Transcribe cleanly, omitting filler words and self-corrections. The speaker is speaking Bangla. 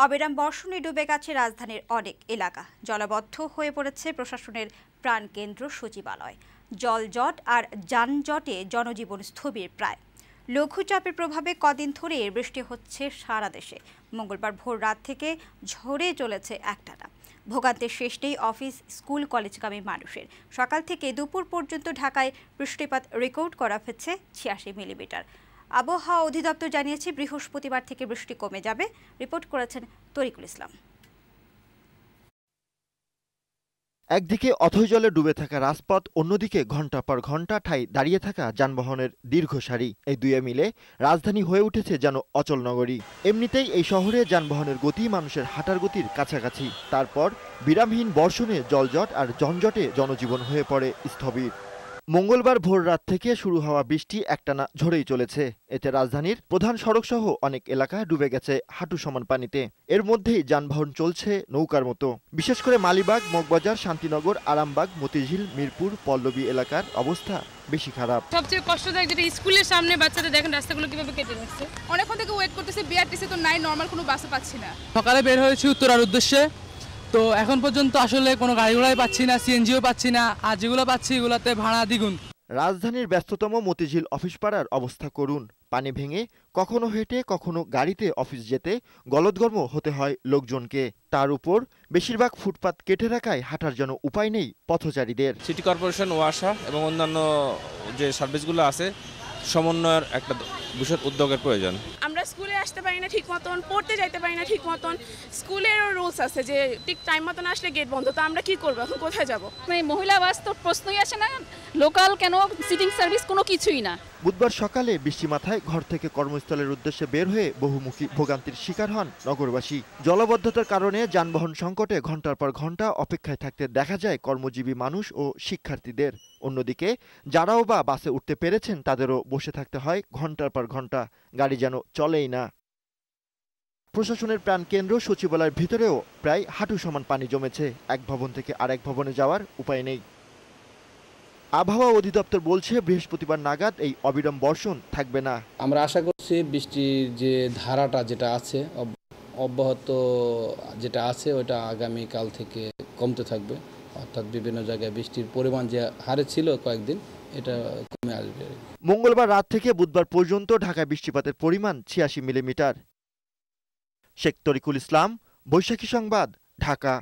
অবিরাম বর্ষণে ডুবে গেছে রাজধানীর অনেক এলাকা। জলাবদ্ধ হয়ে পড়েছে প্রশাসনের প্রাণকেন্দ্র সচিবালয়। জলজট আর যানজটে জনজীবন স্থবির প্রায়। লঘুচাপের প্রভাবে কদিন ধরে বৃষ্টি হচ্ছে সারা দেশে। মঙ্গলবার ভোর রাত থেকে ঝরে চলেছে একটানা। ভোগান্তির শেষ নেই অফিস, স্কুল, কলেজগামী মানুষের। সকাল থেকে দুপুর পর্যন্ত ঢাকায় বৃষ্টিপাত রেকর্ড করা হয়েছে ৮৬ মিলিমিটার। আবহাওয়া অধিদপ্তর জানিয়েছে বৃহস্পতিবার থেকে বৃষ্টি কমে যাবে। রিপোর্ট করেছেন তরিকুল ইসলাম। একদিকে অথৈ জলে ডুবে থাকা রাজপথ, অন্যদিকে ঘণ্টা পর ঘণ্টা ঠাই দাঁড়িয়ে থাকা যানবাহনের দীর্ঘ সারি। এই দুয়ে মিলে রাজধানী হয়ে উঠেছে যেন অচল নগরী। এমনিতেই এই শহরে যানবাহনের গতি মানুষের হাঁটার গতির কাছাকাছি। তারপর বিরামহীন বর্ষণে জলজট আর যানজটে জনজীবন হয়ে পড়ে স্থবির। মঙ্গলবার ভোর রাত থেকে শুরু হওয়া বৃষ্টি একটানা ঝরেই চলেছে। এতে রাজধানীর প্রধান সড়কসহ অনেক এলাকা ডুবে গেছে হাঁটু সমান পানিতে। এর মধ্যেই যানবাহন চলছে নৌকার মতো। বিশেষ করে মালিবাগ, মগবাজার, শান্তিনগর, আরামবাগ, মতিঝিল, মিরপুর, পল্লবী এলাকার অবস্থা বেশি খারাপ। সবচেয়ে কষ্টদায়ক যেটা স্কুলের সামনে বাচ্চাদের দেখেন রাস্তাগুলো কিভাবে কেটে নিচ্ছে। অনেকক্ষণ থেকে ওয়েট করতেছি, বিআরটিসি তো নাই, নর্মাল কোনো বাসও পাচ্ছি না। সকালে বের হয়েছি উত্তরার উদ্দেশ্যে, তো এখন পর্যন্ত আসলে কোনো গাড়ি ঘোড়াই পাচ্ছি না, সিএনজিও পাচ্ছি না, আর যেগুলো পাচ্ছি এগুলোতে ভাড়া দ্বিগুণ। রাজধানীর ব্যস্ততম মতিঝিল অফিস পাড়ার অবস্থা করুন। পানি ভেঙে কখনো হেঁটে কখনো গাড়িতে অফিস যেতে গলদঘর্ম হতে হয় লোকজনকে। তার উপর বেশিরভাগ ফুটপাত কেটে রাখায় হাঁটার যেন উপায় নেই পথচারীদের। সিটি কর্পোরেশন, ওয়াসা এবং অন্যান্য যে সার্ভিসগুলো আছে সমন্বয়ের একটা বিশদ উদ্যোগের প্রয়োজন। আমরা স্কুলে আসতে পারি না ঠিক মতন, পড়তে যাইতে পারি না ঠিক মতন। স্কুলেরও রুলস আছে যে ঠিক টাইম মতন আসলে গেট বন্ধ। তো আমরা কি করবো এখন, কোথায় যাবো? মহিলা বাস তো প্রশ্নই আসে না, লোকাল কেন, সিটিং সার্ভিস কোনো কিছুই না। বুধবার সকালে বৃষ্টি মাথায় ঘর থেকে কর্মস্থলের উদ্দেশ্যে বের হয়ে বহুমুখী ভোগান্তির শিকার হন নগরবাসী। জলাবদ্ধতার কারণে যানবাহন সংকটে ঘণ্টার পর ঘণ্টা অপেক্ষায় থাকতে দেখা যায় কর্মজীবী মানুষ ও শিক্ষার্থীদের। অন্যদিকে যারাও বা বাসে উঠতে পেরেছেন তাদেরও বসে থাকতে হয় ঘণ্টার পর ঘণ্টা। গাড়ি যেন চলেই না। প্রশাসনের প্রাণকেন্দ্র সচিবালয়ের ভিতরেও প্রায় হাঁটু সমান পানি জমেছে। এক ভবন থেকে আরেক ভবনে যাওয়ার উপায় নেই। আবহাওয়া অধিদপ্তর বলছে বৃহস্পতিবার নাগাদ এই অবিরাম বর্ষণ থাকবে না। আমরা আশা করছি বৃষ্টির যে ধারাটা যেটা আছে অব্যাহত যেটা আছে ওটা আগামীকাল থেকে কমতে থাকবে। অর্থাৎ বিভিন্ন জায়গায় বৃষ্টির পরিমাণ যে হারে ছিল কয়েকদিন, এটা কমে আসবে। মঙ্গলবার রাত থেকে বুধবার পর্যন্ত ঢাকায় বৃষ্টিপাতের পরিমাণ ৮৬ মিলিমিটার। শেখ তরিকুল ইসলাম, বৈশাখী সংবাদ, ঢাকা।